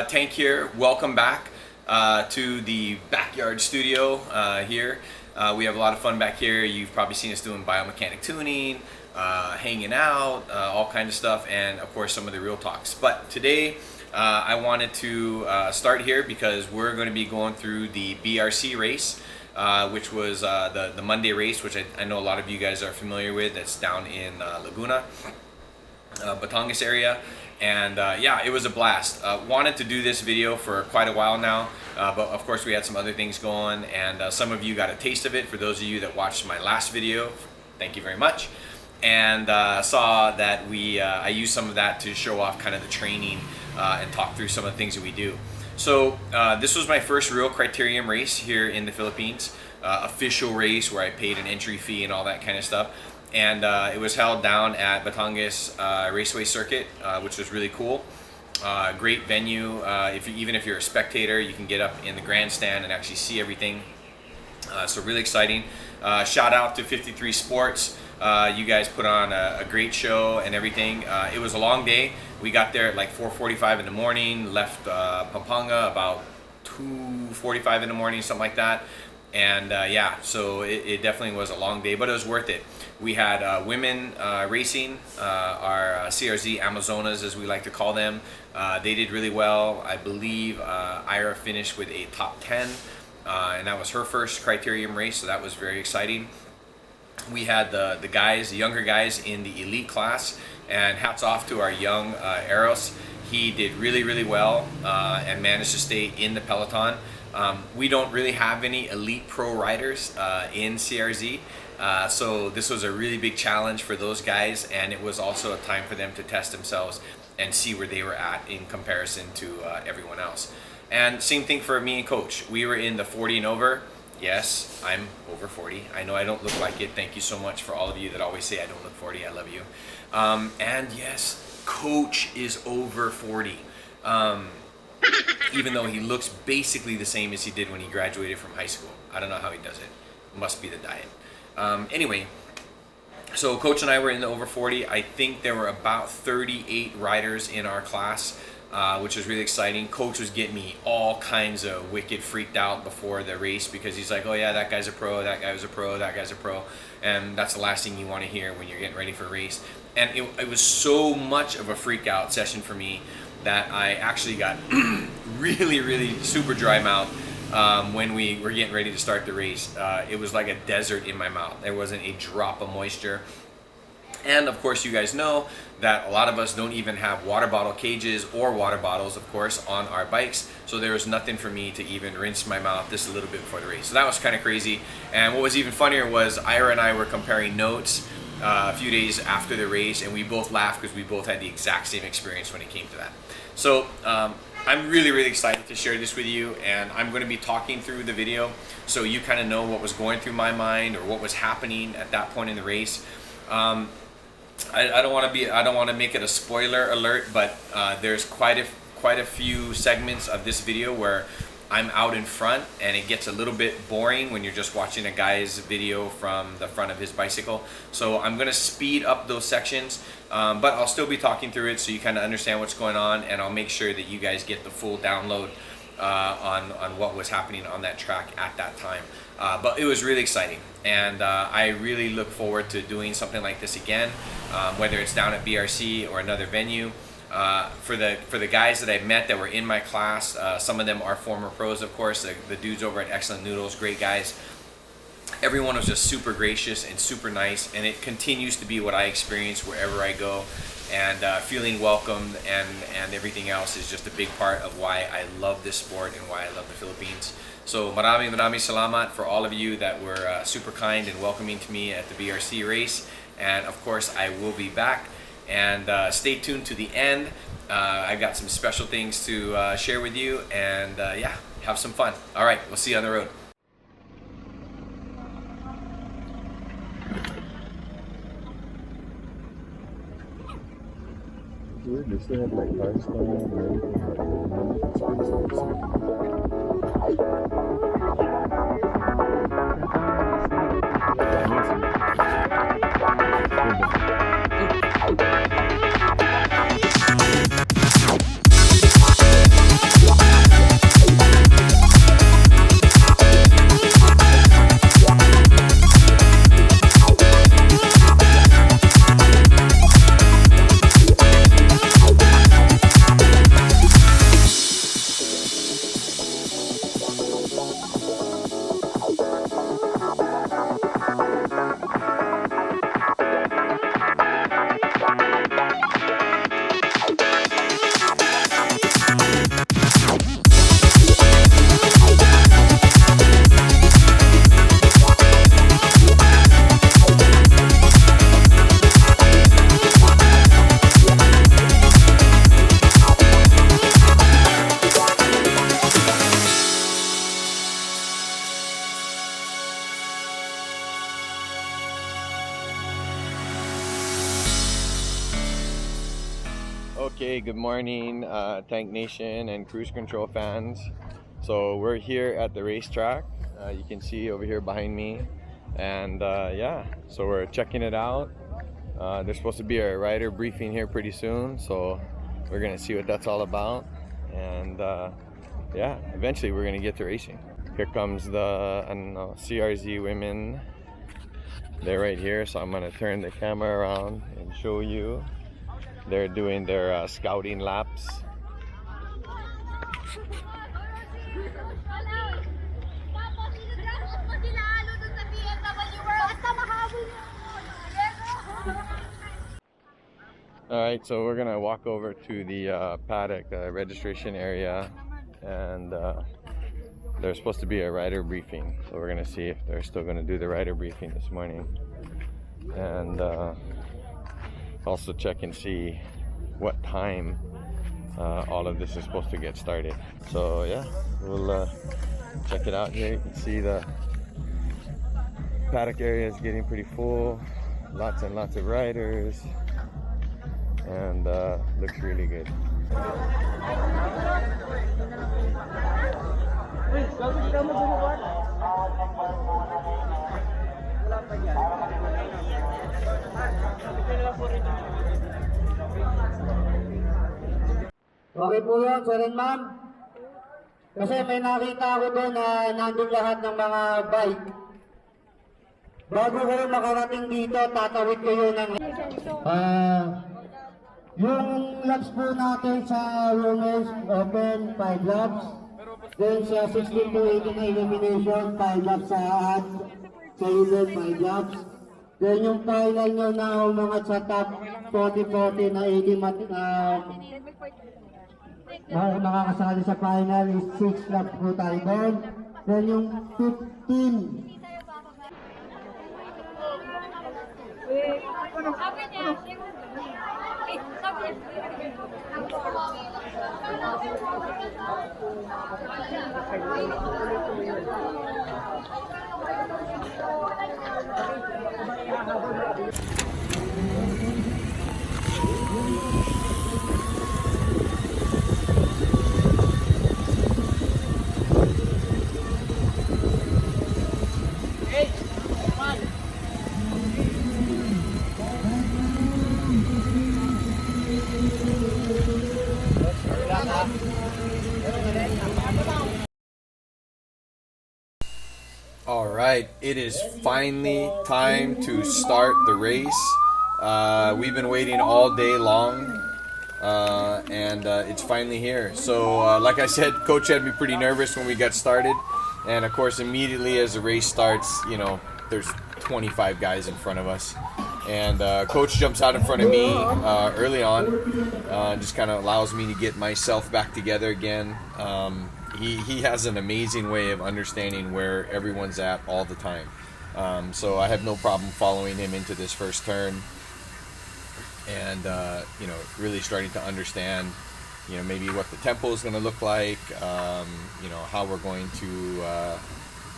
Tank here. Welcome back to the backyard studio here. We have a lot of fun back here. You've probably seen us doing biomechanic tuning, hanging out, all kinds of stuff, and of course some of the real talks. But today I wanted to start here because we're going to be going through the BRC race, which was the Monday race, which I know a lot of you guys are familiar with. That's down in Laguna, Batangas area. And yeah, it was a blast. Wanted to do this video for quite a while now, but of course we had some other things going, and some of you got a taste of it. For those of you that watched my last video, thank you very much, and saw that I used some of that to show off kind of the training and talk through some of the things that we do. So this was my first real criterium race here in the Philippines, official race where I paid an entry fee and all that kind of stuff. And it was held down at Batangas Racing Circuit, which was really cool. Great venue. Even if you're a spectator, you can get up in the grandstand and actually see everything. So really exciting. Shout out to 53 Sports. You guys put on a great show and everything. It was a long day. We got there at like 4:45 in the morning, left Pampanga about 2:45 in the morning, something like that. And yeah, so it definitely was a long day, but it was worth it. We had women racing, our CRZ Amazonas, as we like to call them. They did really well. I believe Ira finished with a top 10, and that was her first criterium race, so that was very exciting. We had the guys, the younger guys in the elite class, and hats off to our young Eros. He did really well and managed to stay in the peloton. We don't really have any elite pro riders in CRZ, so this was a really big challenge for those guys, and it was also a time for them to test themselves and see where they were at in comparison to everyone else. And same thing for me and Coach. We were in the 40 and over. Yes, I'm over 40. I know I don't look like it. Thank you so much for all of you that always say I don't look 40. I love you. And yes, Coach is over 40. Even though he looks basically the same as he did when he graduated from high school. I don't know how he does it. Must be the diet. Anyway, so Coach and I were in the over 40. I think there were about 38 riders in our class, which was really exciting. Coach was getting me all kinds of wicked freaked out before the race because he's like, oh yeah, that guy's a pro, that guy was a pro, that guy's a pro. And that's the last thing you want to hear when you're getting ready for a race. And it was so much of a freak out session for me that I actually got really super dry mouth when we were getting ready to start the race. It was like a desert in my mouth. There wasn't a drop of moisture. And of course you guys know that a lot of us don't even have water bottle cages or water bottles, of course, on our bikes. So there was nothing for me to even rinse my mouth just a little bit before the race. So that was kind of crazy. And what was even funnier was Ira and I were comparing notes a few days after the race, and we both laughed because we both had the exact same experience when it came to that. So I'm really excited to share this with you, and I'm going to be talking through the video so you kind of know what was going through my mind or what was happening at that point in the race. I don't want to make it a spoiler alert, but there's quite a few segments of this video where I'm out in front, and it gets a little bit boring when you're just watching a guy's video from the front of his bicycle. So I'm gonna speed up those sections, but I'll still be talking through it so you kind of understand what's going on, and I'll make sure that you guys get the full download on what was happening on that track at that time. But it was really exciting, and I really look forward to doing something like this again, whether it's down at BRC or another venue. For the guys that I met that were in my class, some of them are former pros, of course. The dudes over at Excellent Noodles, great guys. Everyone was just super gracious and super nice, and it continues to be what I experience wherever I go. And feeling welcomed and everything else is just a big part of why I love this sport and why I love the Philippines. So maraming salamat for all of you that were super kind and welcoming to me at the BRC race. And of course, I will be back. And stay tuned to the end. I've got some special things to share with you, and yeah, have some fun. All right, we'll see you on the road. They still have like lifestyle and Okay, good morning, Tank Nation and Cruise Control fans. So we're here at the racetrack. You can see over here behind me, and yeah, so we're checking it out. There's supposed to be a rider briefing here pretty soon, so we're gonna see what that's all about. And yeah, eventually we're gonna get to racing. Here comes the CRZ women. They're right here, so I'm gonna turn the camera around and show you. They're doing their scouting laps. Alright, so we're gonna walk over to the paddock registration area, and there's supposed to be a rider briefing, so we're gonna see if they're still gonna do the rider briefing this morning, and also check and see what time all of this is supposed to get started. So yeah, we'll check it out here. You can see the paddock area is getting pretty full, lots and lots of riders, and looks really good. Okay po yun, sir and ma'am. Kasi may nakita ako doon na nandun lahat ng mga bike. Bago kayo makarating dito, tatawid kayo ng... yung laps po natin sa runners, open, 5 laps. Then sa 16 to 18 na elimination, 5 laps sa ad. Sa event, 5 laps. Then yung final nyo na umangat sa top 40-40 na 80 makakasali sa final is 6 laps po tayo doon. Then yung 15. Alright, it is finally time to start the race. We've been waiting all day long, and it's finally here. So like I said, Coach had me pretty nervous when we got started, and of course immediately as the race starts, you know, there's 25 guys in front of us, and Coach jumps out in front of me early on, just kind of allows me to get myself back together again. He has an amazing way of understanding where everyone's at all the time. So I have no problem following him into this first turn, and you know, really starting to understand, you know, maybe what the tempo is going to look like, you know, how we're going to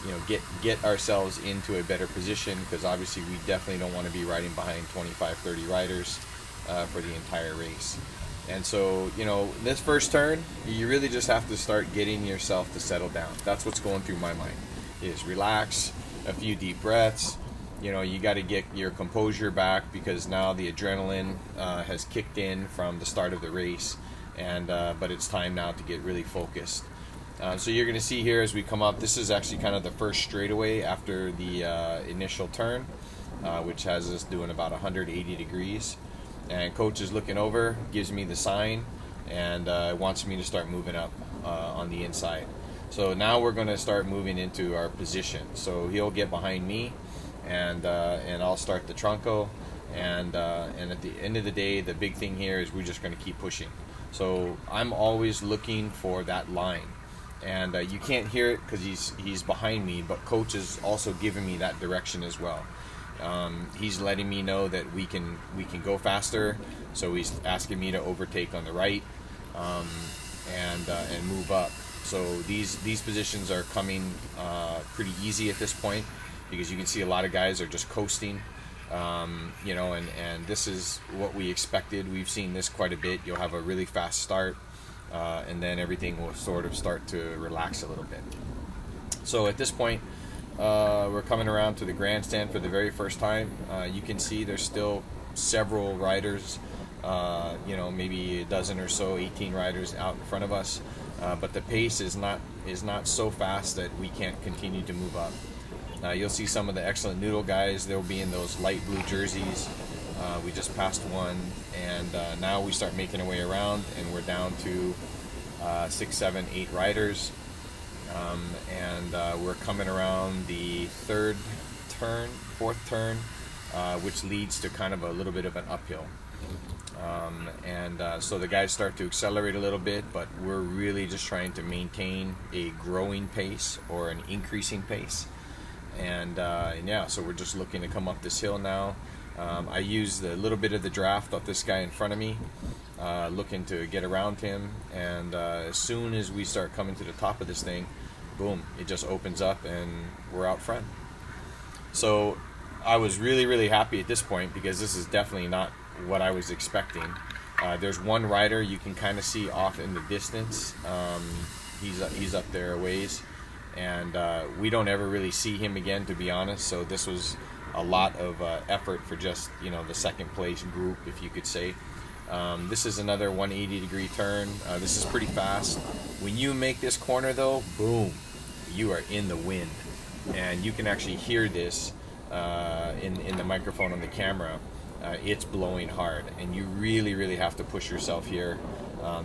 you know, get ourselves into a better position, because obviously we definitely don't want to be riding behind 25-30 riders for the entire race. And so, you know, this first turn, you really just have to start getting yourself to settle down. That's what's going through my mind, is relax, a few deep breaths. You know, you got to get your composure back, because now the adrenaline has kicked in from the start of the race, and but it's time now to get really focused. So you're going to see here as we come up, this is actually kind of the first straightaway after the initial turn, which has us doing about 180 degrees. And Coach is looking over, gives me the sign, and wants me to start moving up on the inside. So now we're going to start moving into our position. So he'll get behind me, and I'll start the trunco. And at the end of the day, the big thing here is we're just going to keep pushing. So I'm always looking for that line, and you can't hear it because he's behind me, but Coach is also giving me that direction as well. He's letting me know that we can go faster, so he's asking me to overtake on the right, and move up. So these positions are coming pretty easy at this point, because you can see a lot of guys are just coasting. You know, and this is what we expected. We've seen this quite a bit. You'll have a really fast start, and then everything will sort of start to relax a little bit. So at this point, we're coming around to the grandstand for the very first time. You can see there's still several riders, you know, maybe a dozen or so, 18 riders out in front of us, but the pace is not so fast that we can't continue to move up. You'll see some of the excellent noodle guys. They'll be in those light blue jerseys. We just passed one, and now we start making our way around, and we're down to 6, 7, 8 riders. And we're coming around the fourth turn, which leads to kind of a little bit of an uphill. So the guys start to accelerate a little bit, but we're really just trying to maintain a growing pace or an increasing pace. And yeah, so we're just looking to come up this hill now. I used a little bit of the draft of this guy in front of me, looking to get around him, and as soon as we start coming to the top of this thing, boom, it just opens up and we're out front. So I was really happy at this point, because this is definitely not what I was expecting. There's one rider you can kind of see off in the distance. He's up there a ways, and we don't ever really see him again, to be honest. So this was a lot of effort for just, you know, the second place group, if you could say. This is another 180-degree turn. This is pretty fast. When you make this corner, though, boom, you are in the wind, and you can actually hear this in the microphone on the camera. It's blowing hard, and you really have to push yourself here.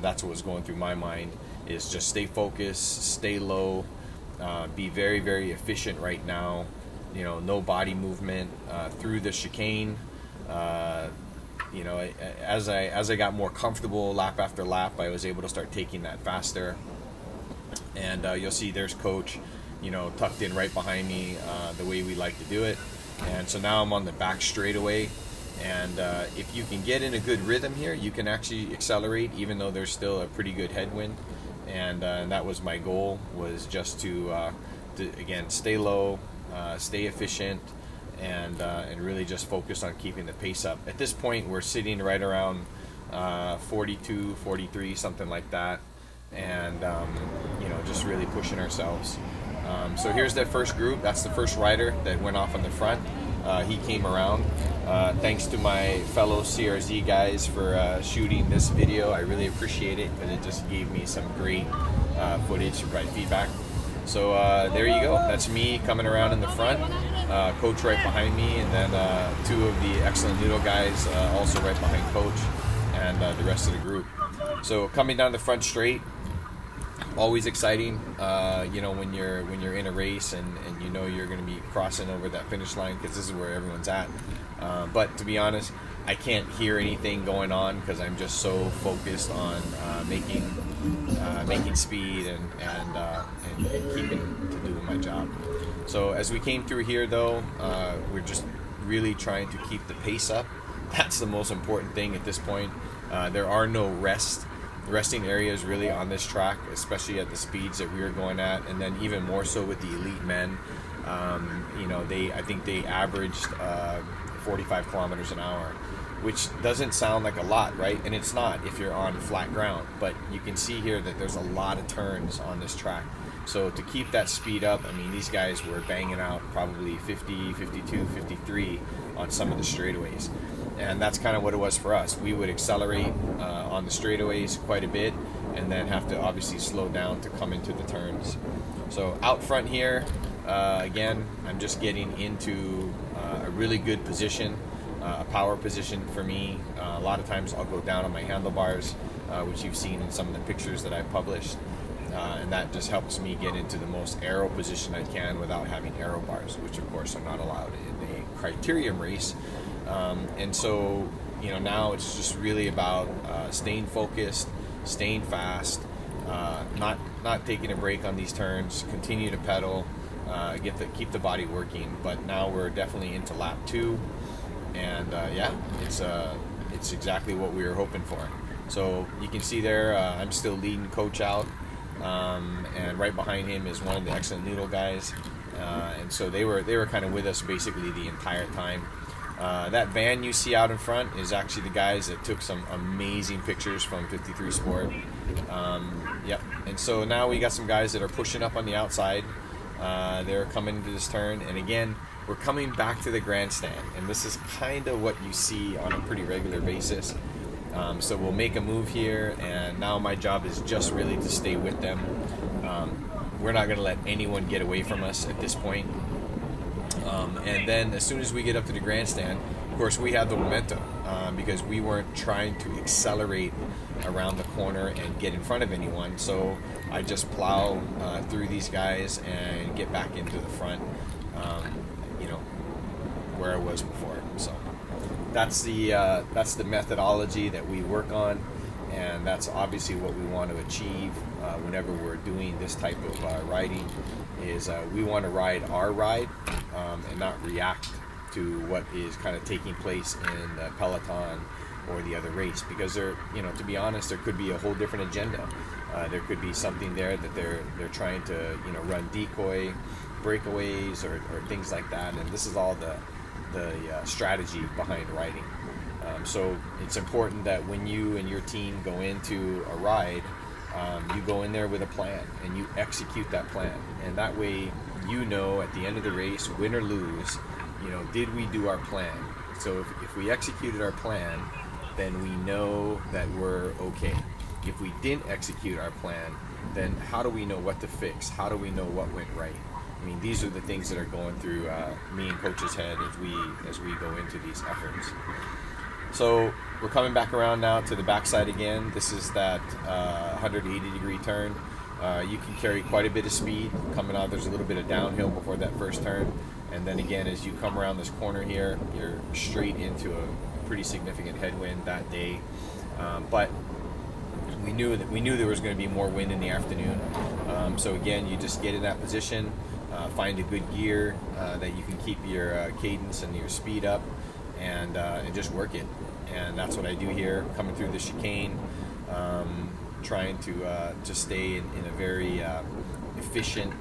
That's what was going through my mind, is just stay focused, stay low, be very efficient right now. You know, no body movement through the chicane. You know, as I got more comfortable lap after lap, I was able to start taking that faster. And you'll see there's Coach, you know, tucked in right behind me, the way we like to do it. And so now I'm on the back straightaway. And if you can get in a good rhythm here, you can actually accelerate, even though there's still a pretty good headwind. And that was my goal, was just to again, stay low, stay efficient, and really just focus on keeping the pace up. At this point, we're sitting right around 42, 43, something like that, and you know, just really pushing ourselves. So here's that first group. That's the first rider that went off on the front. He came around. Thanks to my fellow CRZ guys for shooting this video. I really appreciate it, because it just gave me some great footage to provide feedback. So there you go. That's me coming around in the front. Coach right behind me, and then 2 of the excellent noodle guys also right behind Coach, and the rest of the group. So coming down the front straight, always exciting, you know, when you're in a race and you know you're going to be crossing over that finish line, because this is where everyone's at. But to be honest, I can't hear anything going on, because I'm just so focused on making speed and keeping to doing my job. So as we came through here, though, we're just really trying to keep the pace up. That's the most important thing at this point. There are no resting areas really on this track, especially at the speeds that we were going at, and then even more so with the elite men. You know, I think they averaged 45 kilometers an hour, which doesn't sound like a lot, right? And it's not if you're on flat ground, but you can see here that there's a lot of turns on this track. So to keep that speed up, I mean, these guys were banging out probably 50, 52, 53 on some of the straightaways. And that's kind of what it was for us. We would accelerate on the straightaways quite a bit, and then have to obviously slow down to come into the turns. So out front here, again, I'm just getting into a really good position, a power position for me. A lot of times I'll go down on my handlebars, which you've seen in some of the pictures that I published. And that just helps me get into the most aero position I can without having aero bars, which of course are not allowed in a criterium race. And so, you know, now it's just really about staying focused, staying fast, not taking a break on these turns, continue to pedal, keep the body working. But now we're definitely into lap 2, and yeah, it's exactly what we were hoping for. So you can see there, I'm still leading Coach out. And right behind him is one of the excellent noodle guys, and so they were kind of with us basically the entire time. That van you see out in front is actually the guys that took some amazing pictures from 53 Sport. Yep. And so now we got some guys that are pushing up on the outside. They're coming to this turn, and again, we're coming back to the grandstand, and this is kind of what you see on a pretty regular basis. So we'll make a move here, and now my job is just really to stay with them. We're not going to let anyone get away from us at this point. And then as soon as we get up to the grandstand, of course, we have the momentum because we weren't trying to accelerate around the corner and get in front of anyone. So I just plow through these guys and get back into the front, where I was before. So that's the methodology that we work on, and that's obviously what we want to achieve whenever we're doing this type of riding. Is we want to ride our ride and not react to what is kind of taking place in the peloton or the other race, because to be honest, there could be a whole different agenda. There could be something there that they're trying to run decoy breakaways or things like that, and this is all the strategy behind riding. So it's important that when you and your team go into a ride, you go in there with a plan and you execute that plan, and that way at the end of the race, win or lose, did we do our plan? So if we executed our plan, then we know that we're okay. If we didn't execute our plan, then how do we know what to fix? How do we know what went right? I mean, these are the things that are going through me and Coach's head as we go into these efforts. So we're coming back around now to the backside again. This is that 180-degree turn. You can carry quite a bit of speed coming out. There's a little bit of downhill before that first turn, and then again as you come around this corner here, you're straight into a pretty significant headwind that day. But we knew there was going to be more wind in the afternoon. So again, you just get in that position, find a good gear that you can keep your cadence and your speed up, and just work it. And that's what I do here, coming through the chicane, trying to stay in a very efficient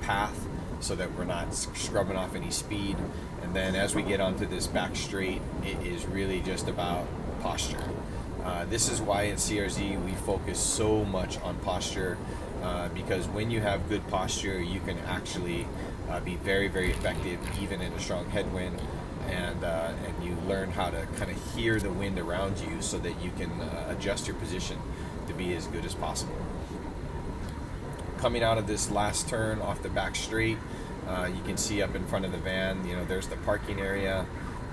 path so that we're not scrubbing off any speed. And then as we get onto this back straight, it is really just about posture. This is why at CRZ we focus so much on posture, because when you have good posture, you can actually be very, very effective even in a strong headwind, and you learn how to kind of hear the wind around you so that you can adjust your position to be as good as possible. Coming out of this last turn off the back straight, you can see up in front of the van, there's the parking area,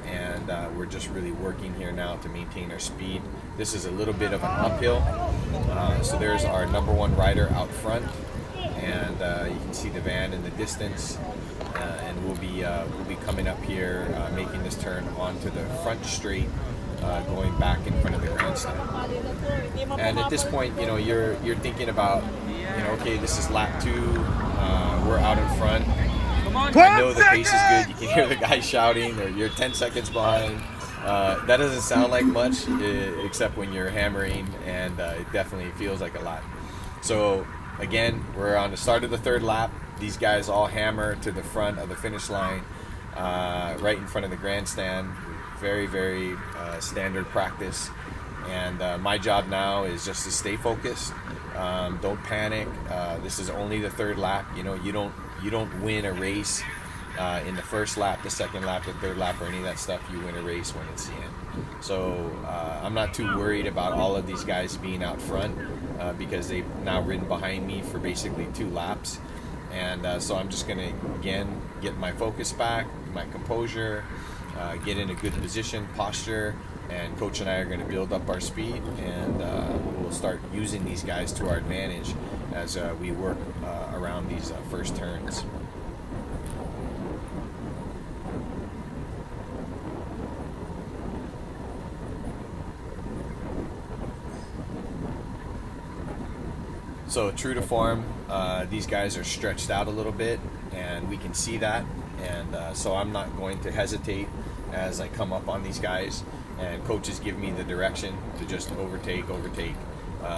and we're just really working here now to maintain our speed. This is a little bit of an uphill, so there's our number one rider out front, and you can see the van in the distance, and we'll be coming up here, making this turn onto the front straight, going back in front of the grandstand. And at this point, you're thinking about, okay, this is lap 2, we're out in front. I know the pace is good. You can hear the guy shouting, or you're 10 seconds behind. That doesn't sound like much, except when you're hammering, and it definitely feels like a lot. So again, we're on the start of the third lap. These guys all hammer to the front of the finish line, right in front of the grandstand. Very, very standard practice. And my job now is just to stay focused. Don't panic. This is only the third lap. You don't win a race in the first lap, the second lap, the third lap, or any of that stuff. You win a race when it's the end. So I'm not too worried about all of these guys being out front because they've now ridden behind me for basically 2 laps. And so I'm just going to, again, get my focus back, my composure, get in a good position, posture, and Coach and I are going to build up our speed, and we'll start using these guys to our advantage as we work around these first turns. So true to form, these guys are stretched out a little bit, and we can see that, and so I'm not going to hesitate as I come up on these guys, and coaches give me the direction to just overtake.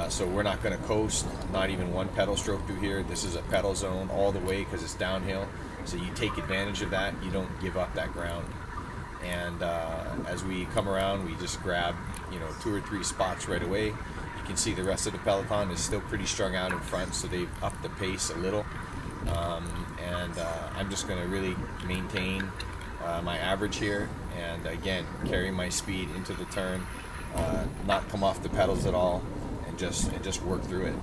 So we're not going to coast, not even one pedal stroke through here. This is a pedal zone all the way because it's downhill, so you take advantage of that. You don't give up that ground. and as we come around, we just grab 2 or 3 spots right away. You can see the rest of the peloton is still pretty strung out in front, so they've upped the pace a little. And I'm just going to really maintain my average here, and again carry my speed into the turn, not come off the pedals at all, and just work through it.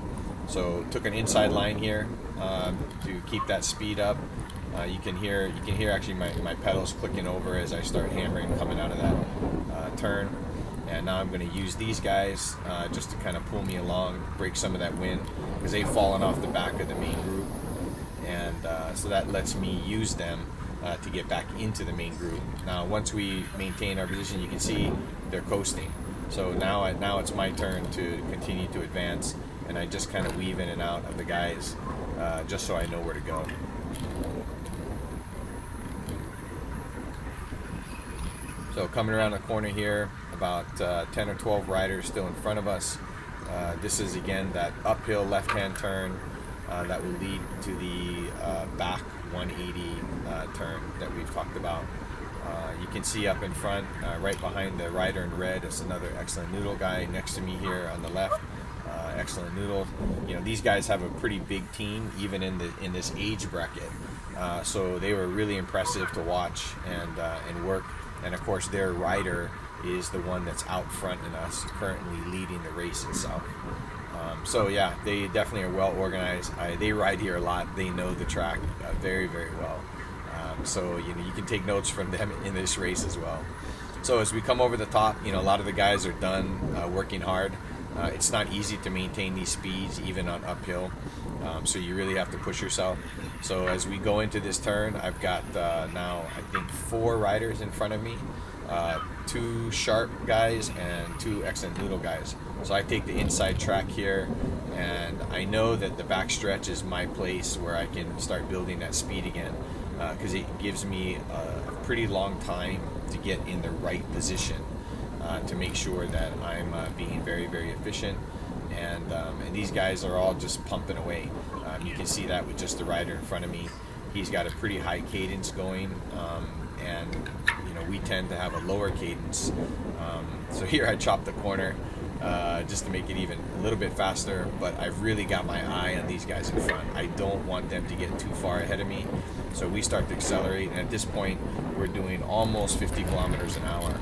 So took an inside line here to keep that speed up. You can hear actually my pedals clicking over as I start hammering coming out of that turn. And now I'm going to use these guys just to kind of pull me along, break some of that wind, because they've fallen off the back of the main group, and so that lets me use them to get back into the main group. Now once we maintain our position, you can see they're coasting. So now it's my turn to continue to advance, and I just kind of weave in and out of the guys just so I know where to go. So coming around the corner here, about 10 or 12 riders still in front of us. This is again that uphill left-hand turn that will lead to the back 180 turn that we've talked about. You can see up in front, right behind the rider in red, is another Excellent Noodle guy. Next to me here on the left, Excellent Noodle. These guys have a pretty big team, even in this age bracket. So they were really impressive to watch and work. And of course, their rider is the one that's out front in us, currently leading the race itself. So yeah, they definitely are well organized. They ride here a lot. They know the track very, very well. So you can take notes from them in this race as well. So as we come over the top, a lot of the guys are done working hard. It's not easy to maintain these speeds even on uphill. So you really have to push yourself. So as we go into this turn, I've got now I think 4 riders in front of me, 2 sharp guys and 2 Excellent Noodle guys. So I take the inside track here, and I know that the back stretch is my place where I can start building that speed again, because it gives me a pretty long time to get in the right position to make sure that I'm being very, very efficient. And these guys are all just pumping away. You can see that with just the rider in front of me. He's got a pretty high cadence going, and we tend to have a lower cadence. So here I chop the corner just to make it even a little bit faster, but I've really got my eye on these guys in front. I don't want them to get too far ahead of me. So we start to accelerate, and at this point we're doing almost 50 kilometers an hour.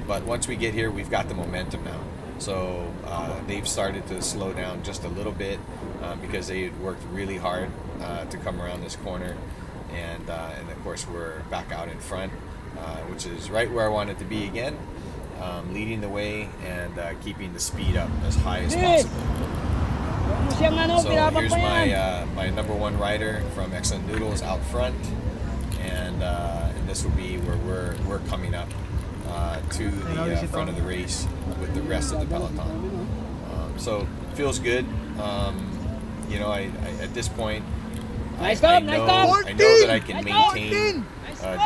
But once we get here, we've got the momentum now. So they've started to slow down just a little bit because they had worked really hard to come around this corner. And of course, we're back out in front, which is right where I wanted to be again, leading the way and keeping the speed up as high as possible. So here's my number 1 rider from Excellent Noodles out front, and this will be where we're coming up to the front of the race with the rest of the peloton. So it feels good. I at this point, I know that I can maintain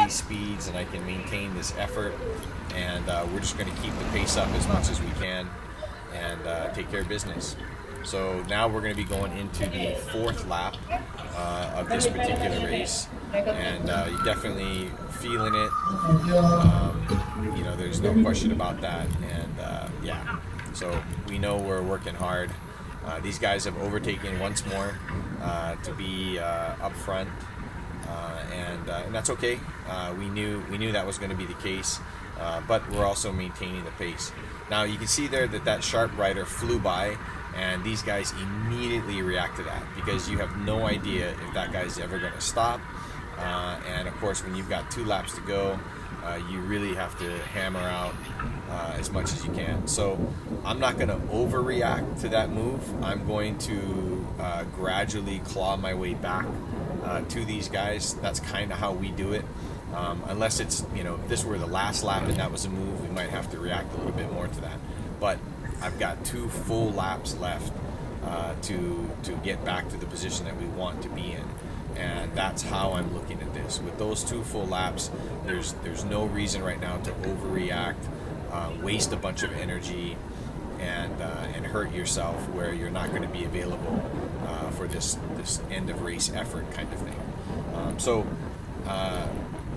these speeds, and I can maintain this effort, and we're just going to keep the pace up as much as we can and take care of business. So now we're going to be going into the 4th lap of this particular race, and you're definitely feeling it. There's no question about that, and yeah, so we know we're working hard. These guys have overtaken once more to be up front, and that's okay. We knew that was going to be the case, but we're also maintaining the pace. Now you can see there that sharp rider flew by, and these guys immediately react to that, because you have no idea if that guy's ever going to stop. And of course, when you've got 2 laps to go, you really have to hammer out as much as you can. So I'm not going to overreact to that move. I'm going to gradually claw my way back to these guys. That's kind of how we do it. Unless it's, if this were the last lap and that was a move, we might have to react a little bit more to that. But I've got 2 full laps left to get back to the position that we want to be in. And that's how I'm looking at this. With those 2 full laps, there's no reason right now to overreact, waste a bunch of energy, and hurt yourself where you're not going to be available for this end of race effort kind of thing. So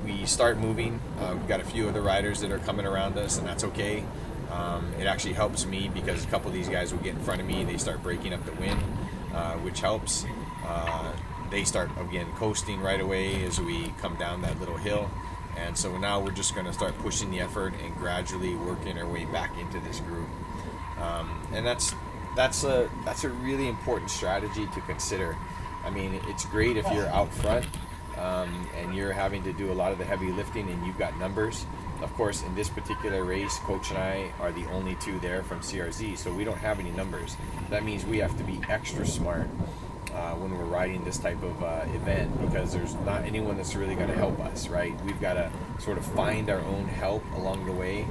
we start moving. We've got a few other riders that are coming around us, and that's okay. It actually helps me because a couple of these guys will get in front of me. They start breaking up the wind, which helps. They start, again, coasting right away as we come down that little hill. And so now we're just going to start pushing the effort and gradually working our way back into this group. And that's a really important strategy to consider. I mean, it's great if you're out front and you're having to do a lot of the heavy lifting and you've got numbers. Of course, in this particular race, Coach and I are the only two there from CRZ, so we don't have any numbers. That means we have to be extra smart when we're riding this type of event, because there's not anyone that's really going to help us, right? We've got to sort of find our own help along the way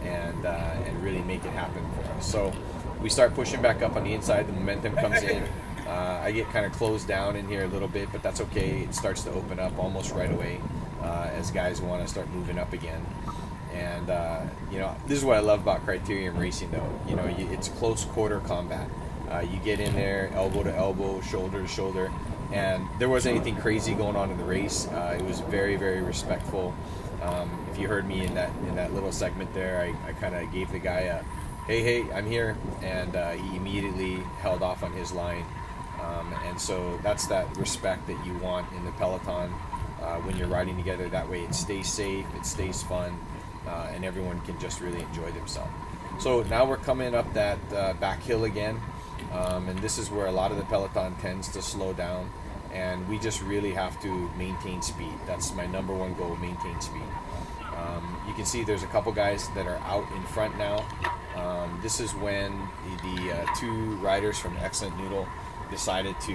and really make it happen for us. So we start pushing back up on the inside, the momentum comes in. I get kind of closed down in here a little bit, but that's okay. It starts to open up almost right away as guys want to start moving up again. And this is what I love about Criterium Racing, though. It's close quarter combat. You get in there, elbow to elbow, shoulder to shoulder, and there wasn't anything crazy going on in the race. It was very, very respectful. If you heard me in that little segment there, I kind of gave the guy a, hey, I'm here, and he immediately held off on his line. And so that's that respect that you want in the peloton when you're riding together. That way it stays safe, it stays fun, and everyone can just really enjoy themselves. So now we're coming up that back hill again. And this is where a lot of the peloton tends to slow down, and we just really have to maintain speed. That's my number one goal, maintain speed. You can see there's a couple guys that are out in front now. This is when the two riders from Excellent Noodle decided to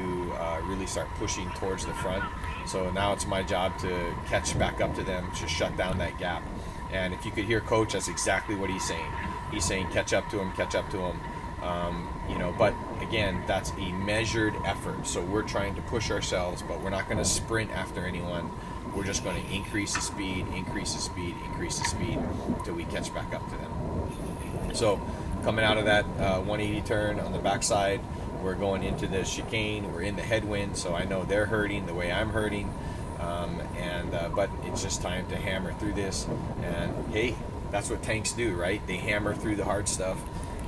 really start pushing towards the front. So now it's my job to catch back up to them, to shut down that gap. And if you could hear Coach, that's exactly what he's saying. He's saying catch up to him, catch up to him. But again, that's a measured effort. So we're trying to push ourselves, but we're not going to sprint after anyone. We're just going to increase the speed until we catch back up to them. So coming out of that 180 turn on the backside, we're going into the chicane. We're in the headwind, so I know they're hurting the way I'm hurting. But it's just time to hammer through this. And hey, that's what tanks do, right? They hammer through the hard stuff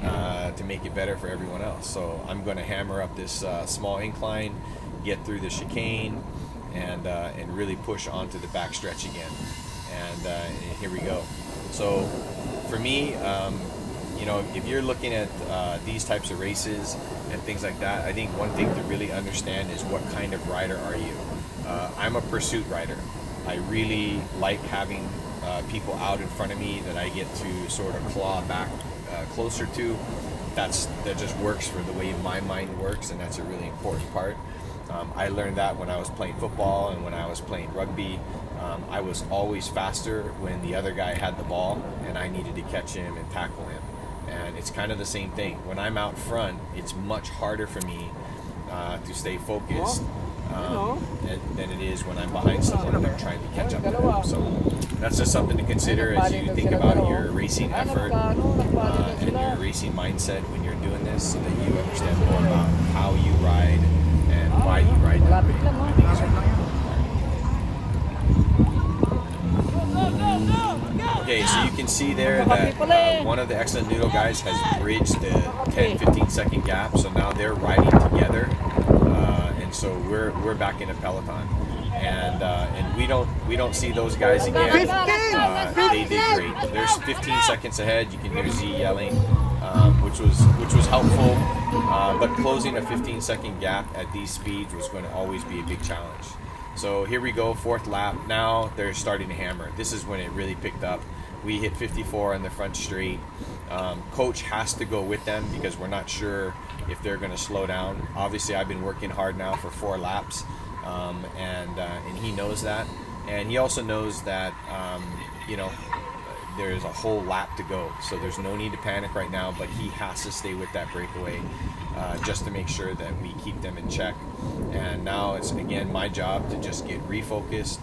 to make it better for everyone else. So I'm going to hammer up this small incline, get through the chicane, and really push onto the backstretch again. And here we go. So for me, if you're looking at these types of races and things like that, I think one thing to really understand is what kind of rider are you? I'm a pursuit rider. I really like having people out in front of me that I get to sort of claw back closer to. That just works for the way my mind works, and that's a really important part. I learned that when I was playing football and when I was playing rugby. I was always faster when the other guy had the ball and I needed to catch him and tackle him. And it's kind of the same thing. When I'm out front, it's much harder for me to stay focused than it is when I'm behind someone and I'm trying to catch up to them. So that's just something to consider as you think about your racing effort and your racing mindset when you're doing this, so that you understand more about how you ride and why you ride that way. I think it's really important. Okay, so you can see there that one of the Excellent Noodle guys has bridged the 10-15 second gap, so now they're riding together, and so we're back in a peloton, and we don't see those guys again. They did great. There's 15 seconds ahead. You can hear Z yelling, which was helpful, but closing a 15-second gap at these speeds was going to always be a big challenge. So here we go, fourth lap. Now they're starting to hammer. This is when it really picked up. We hit 54 on the front straight. Coach has to go with them because we're not sure if they're going to slow down. Obviously, I've been working hard now for 4 laps, and he knows that. And he also knows that, there's a whole lap to go. So there's no need to panic right now, but he has to stay with that breakaway just to make sure that we keep them in check. And now it's, again, my job to just get refocused,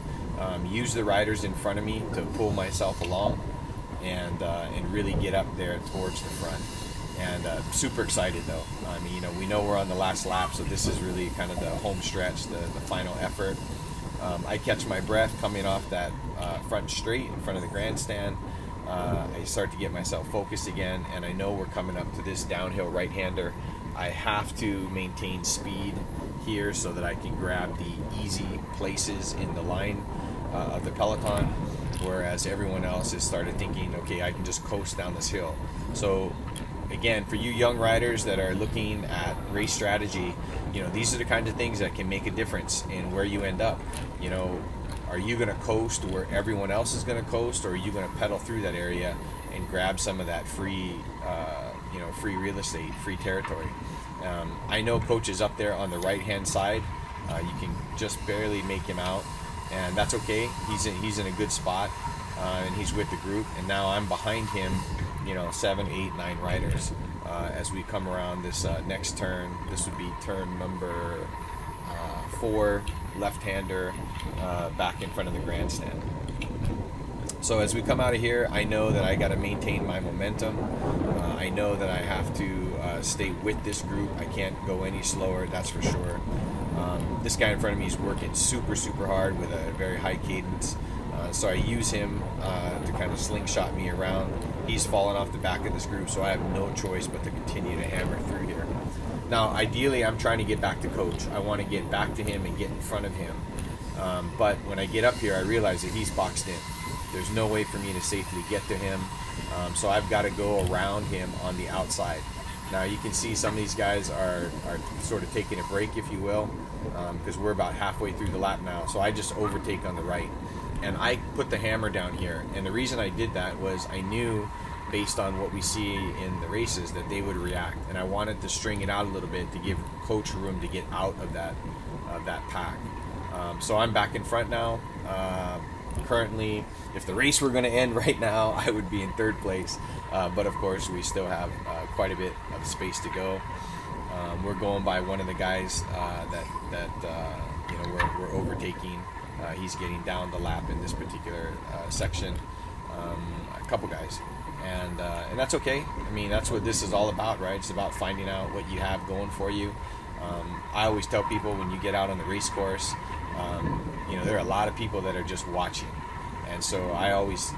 use the riders in front of me to pull myself along, and really get up there towards the front. And super excited, though. I mean, we know we're on the last lap, so this is really kind of the home stretch, the final effort. I catch my breath coming off that front straight in front of the grandstand. I start to get myself focused again, and I know we're coming up to this downhill right-hander. I have to maintain speed here so that I can grab the easy places in the line of the peloton, whereas everyone else has started thinking, okay, I can just coast down this hill. So again, for you young riders that are looking at race strategy, you know, these are the kinds of things that can make a difference in where you end up. You know, are you going to coast where everyone else is going to coast, or are you going to pedal through that area and grab some of that free, free real estate, free territory? I know Coach is up there on the right-hand side. You can just barely make him out, and that's okay. He's in a good spot, and he's with the group. And now I'm behind him, 7, 8, 9 riders as we come around this next turn. This would be turn number 4, left-hander, back in front of the grandstand. So as we come out of here, I know that I got to maintain my momentum. I know that I have to stay with this group. I can't go any slower, that's for sure. This guy in front of me is working super, super hard with a very high cadence. So I use him to kind of slingshot me around. He's fallen off the back of this group, so I have no choice but to continue to hammer through here. Now, ideally, I'm trying to get back to Coach. I want to get back to him and get in front of him. But when I get up here, I realize that he's boxed in. There's no way for me to safely get to him. So I've got to go around him on the outside. Now, you can see some of these guys are sort of taking a break, if you will, because we're about halfway through the lap now. So I just overtake on the right. And I put the hammer down here. And the reason I did that was I knew, based on what we see in the races, that they would react. And I wanted to string it out a little bit to give Coach room to get out of that pack. So I'm back in front now. Currently, if the race were going to end right now, I would be in 3rd place. But of course, we still have quite a bit of space to go. We're going by one of the guys that we're overtaking. He's getting down the lap in this particular section. A couple guys, and that's okay. I mean, that's what this is all about, right? It's about finding out what you have going for you. I always tell people, when you get out on the race course, there are a lot of people that are just watching, and so I always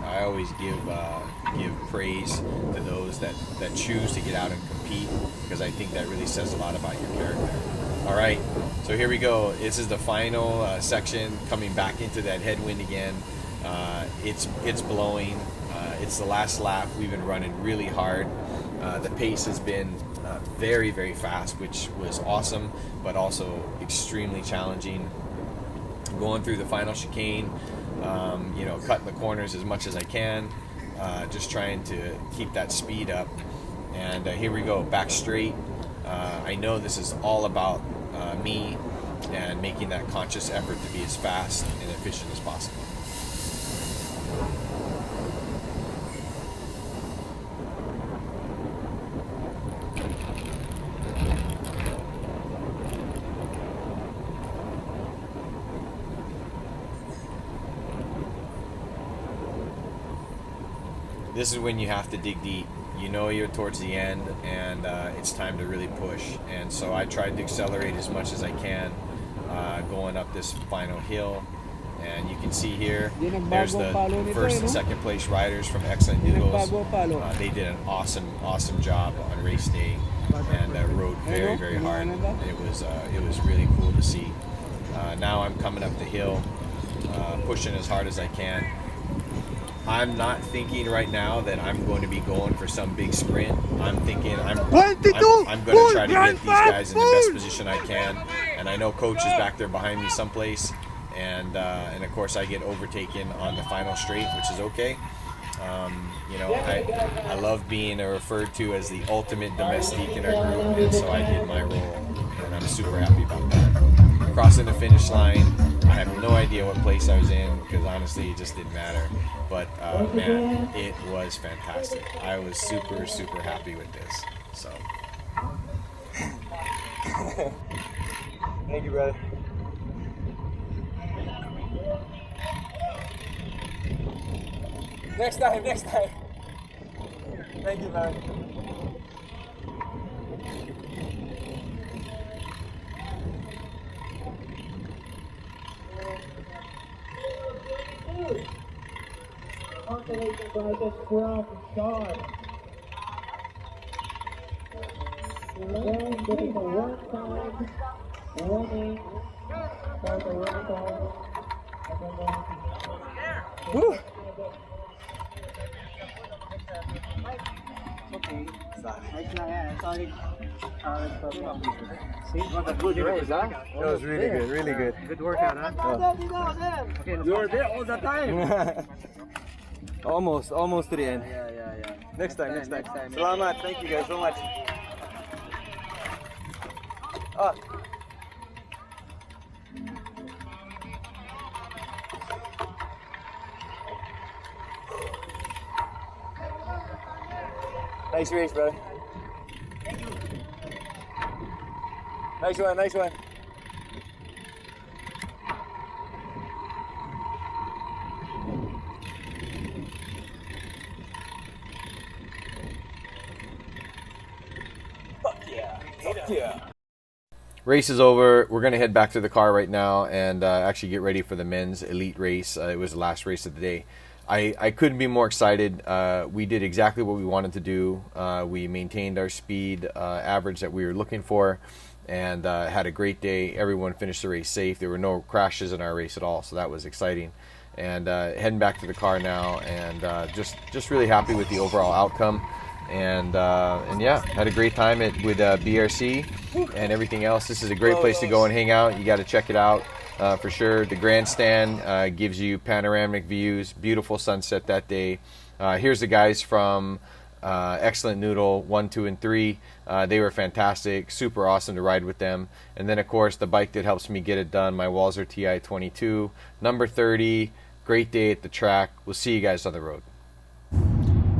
give praise to those that choose to get out and compete, because I think that really says a lot about your character. All right, so here we go. This is the final section, coming back into that headwind again. It's blowing. It's the last lap. We've been running really hard. The pace has been very, very fast, which was awesome, but also extremely challenging. Going through the final chicane, cutting the corners as much as I can, just trying to keep that speed up. And here we go, back straight. I know this is all about me and making that conscious effort to be as fast and efficient as possible. This is when you have to dig deep. You're towards the end, and it's time to really push. And so I tried to accelerate as much as I can, going up this final hill. And you can see here, there's the first and second place riders from Excellent Noodles. They did an awesome job on race day, and rode very, very hard. It was really cool to see. Now I'm coming up the hill, pushing as hard as I can. I'm not thinking right now that I'm going to be going for some big sprint. I'm thinking I'm going to try to get these guys in the best position I can. And I know Coach is back there behind me someplace. And of course I get overtaken on the final straight, which is okay. I love being referred to as the ultimate domestique in our group, and so I did my role, and I'm super happy about that. Crossing the finish line, I have no idea what place I was in, because honestly it just didn't matter. But man, it was fantastic. I was super, super happy with this. So thank you, brother. Next time. Thank you, man. second prizes from Sean. Then there is a one-time warning for the one-time. Woo! What a good race, huh? That was really good, really good. Good workout, huh? You were there all the time. Almost to the end. Yeah. Next time. Salamat. Thank you guys so much. Ah. Nice race, brother. Nice one. Fuck yeah. Race is over. We're going to head back to the car right now and actually get ready for the men's elite race. It was the last race of the day. I couldn't be more excited. We did exactly what we wanted to do. We maintained our speed average that we were looking for and had a great day. Everyone finished the race safe. There were no crashes in our race at all, so that was exciting. And heading back to the car now and just really happy with the overall outcome. And yeah, had a great time with BRC and everything else. This is a great place to go and hang out. You got to check it out for sure. The grandstand gives you panoramic views, beautiful sunset that day. Here's the guys from Excellent Noodle 1, 2, and 3. They were fantastic, super awesome to ride with them. And then of course the bike that helps me get it done, my Walzer TI 22, number 30. Great day at the track. We'll see you guys on the road.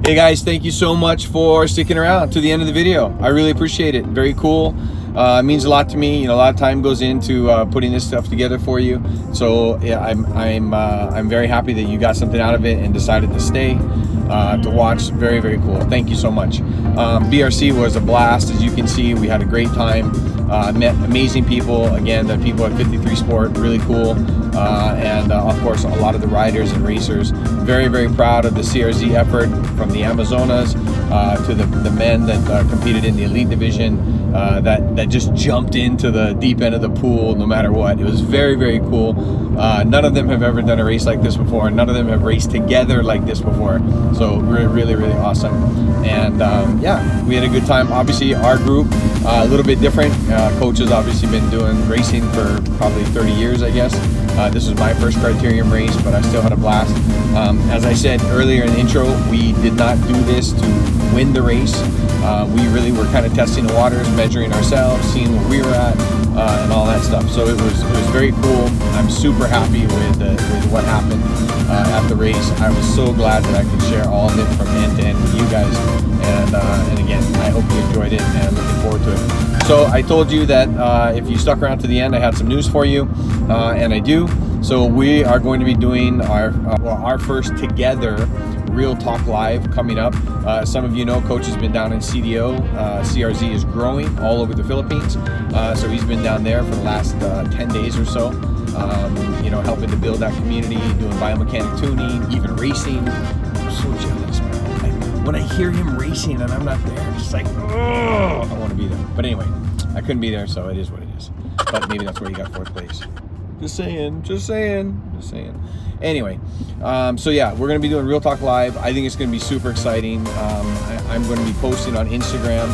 Hey guys, thank you so much for sticking around to the end of the video. I really appreciate it. Very cool. It means a lot to me. You know, a lot of time goes into putting this stuff together for you. So yeah, I'm very happy that you got something out of it and decided to stay to watch. Very, very cool. Thank you so much. BRC was a blast. As you can see, we had a great time. Met amazing people. Again, the people at 53 Sport, really cool. And of course, a lot of the riders and racers. Very, very proud of the CRZ effort from the Amazonas to the men that competed in the elite division that just jumped into the deep end of the pool no matter what. It was very, very cool. None of them have ever done a race like this before. None of them have raced together like this before. So really, really awesome. And yeah, we had a good time. Obviously, our group, a little bit different. Coach has obviously been doing racing for probably 30 years, I guess. This was my first Criterium race, but I still had a blast. As I said earlier in the intro, we did not do this to win the race. We really were kind of testing the waters, measuring ourselves, seeing where we were at, and all that stuff. So it was very cool. I'm super happy with what happened at the race. I was so glad that I could share all of it from end to end with you guys. And again, I hope you enjoyed it and looking forward to it. So I told you that if you stuck around to the end, I had some news for you, and I do. So we are going to be doing our first together Real Talk Live coming up. Some of you know Coach has been down in CDO. CRZ is growing all over the Philippines. So he's been down there for the last 10 days or so, you know, helping to build that community, doing biomechanic tuning, even racing. I'm so jealous, man. When I hear him racing and I'm not there, it's just like, oh, I want to be there. But anyway, I couldn't be there, so it is what it is. But maybe that's where he got 4th place. Just saying. Anyway, so yeah, we're going to be doing Real Talk Live. I think it's going to be super exciting. I'm going to be posting on Instagram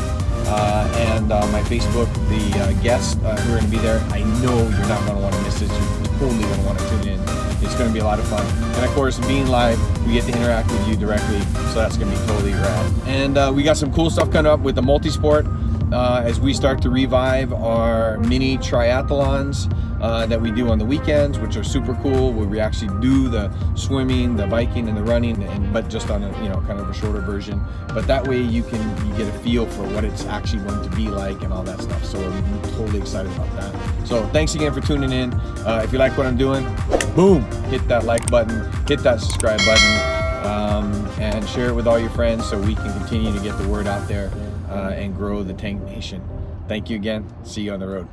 and my Facebook the guests who are going to be there. I know you're not going to want to miss this. You're totally going to want to tune in. It's going to be a lot of fun. And of course, being live, we get to interact with you directly, so that's going to be totally rad. And we got some cool stuff coming up with the multisport as we start to revive our mini triathlons that we do on the weekends, which are super cool, where we actually do the swimming, the biking, and the running, but just on a, you know, kind of a shorter version. But that way you get a feel for what it's actually going to be like and all that stuff. So we're totally excited about that. So thanks again for tuning in. If you like what I'm doing, boom, hit that like button, hit that subscribe button, and share it with all your friends so we can continue to get the word out there and grow the Tank Nation. Thank you again. See you on the road.